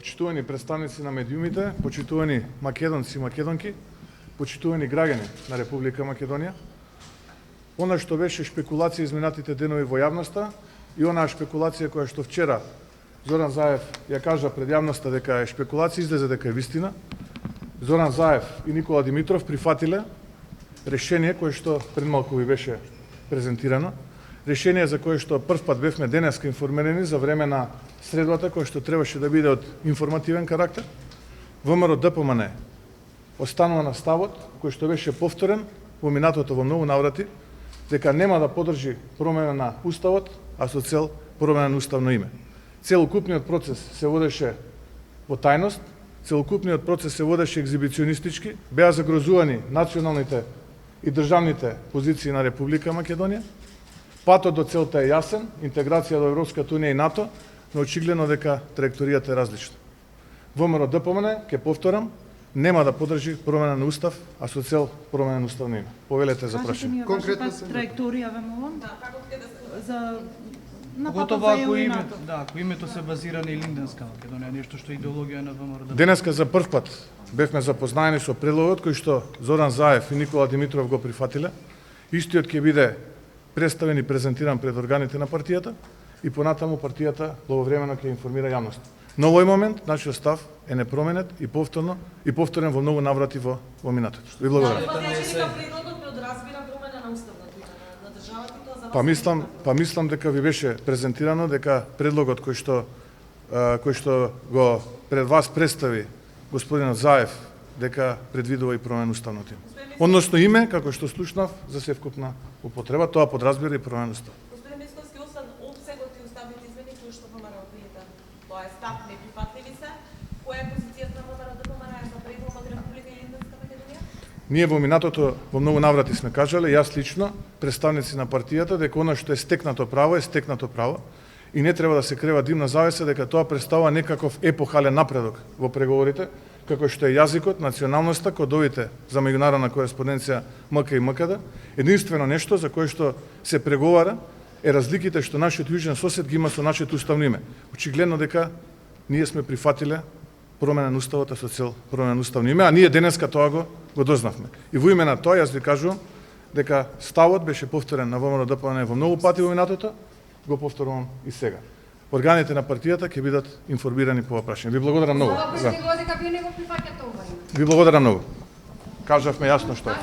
почитувани представници на медиумите, почитувани македонци и македонки, почитувани граѓани на Република Македонија, она што беше шпекулација изминатите денови во јавноста и онаа шпекулација која што вчера Зоран Заев ја кажа пред јавноста дека е шпекулација, излезе дека е вистина. Зоран Заев и Никола Димитров прифатиле решение кое што пред малку ви беше презентирано. Решение за кое што првпат бевме денеска информирани за време на средбата која што требаше да биде од информативен карактер. ВМРО ДПМН останува на ставот кој што беше повторен во минатото во многу наврати, дека нема да подржи промена на уставот, а со цел промена на уставно име. Целокупниот процес се водеше во тајност, целокупниот процес се водеше екзибиционистички, беа загрозувани националните и државните позиции на Република Македонија. Патот до целта е јасен, интеграција до Европската унија и НАТО, но очигледно дека траекторијата е различна. ВМРО ДПМН, ке повторам, нема да подржи промена на устав, а со цел промена на уставно име. Повелете за прашање. Конкретно траекторија ВМРО? Да, како ќе да се За Поготово ако името, ако името се базира на Илинденска Македонија, нешто што е идеологија на ВМРО. Денеска за прв пат бевме запознаени со предлогот кој што Зоран Заев и Никола Димитров го прифатиле. Истиот ќе биде представен и презентиран пред органите на партијата и понатаму партијата благовремено ќе информира јавност. На овој момент нашиот став е непроменет и повторен во многу наврати во минатото. Ви благодарам. предлогот не одразбира промена на уставното име на државата и тоа за вас. Па мислам дека ви беше презентирано дека предлогот кој што го пред вас представи господинот Заев дека предвидува и промена уставното име. Односно име, како што слушнав, за севкупна употреба, тоа подразбира и промена устав. Господин Мицковски, освен опсегот и уставните измени кои што ВМРО пријета, тоа е став неприфатливи се, која е позицијата на ВМРО ДПМН за предлог од Република Илинденска Македонија? Ние во минатото во многу наврати сме кажале, јас лично, представници на партијата, дека она што е стекнато право е стекнато право и не треба да се крева димна завеса дека тоа представува некаков епохален напредок во преговорите, како што е јазикот, националноста, кодовите за меѓународна кореспонденција МК и МКД. Единствено нешто за кое што се преговара е разликите што нашиот јужен сосед ги има со нашиот уставно име. Очигледно дека ние сме прифатиле промена на уставот, а со цел промена на уставно име, а ние денеска тоа го дознавме. И во име на тоа јас ви кажувам дека ставот беше повторен на ВМРО ДПМН во многу пати во минатото, го повторувам и сега. Органите на партијата ќе бидат информирани по ова прашање. Ви благодарам многу. Дека вие не го прифаќате ова име. Ви благодарам многу. Кажавме јасно што е.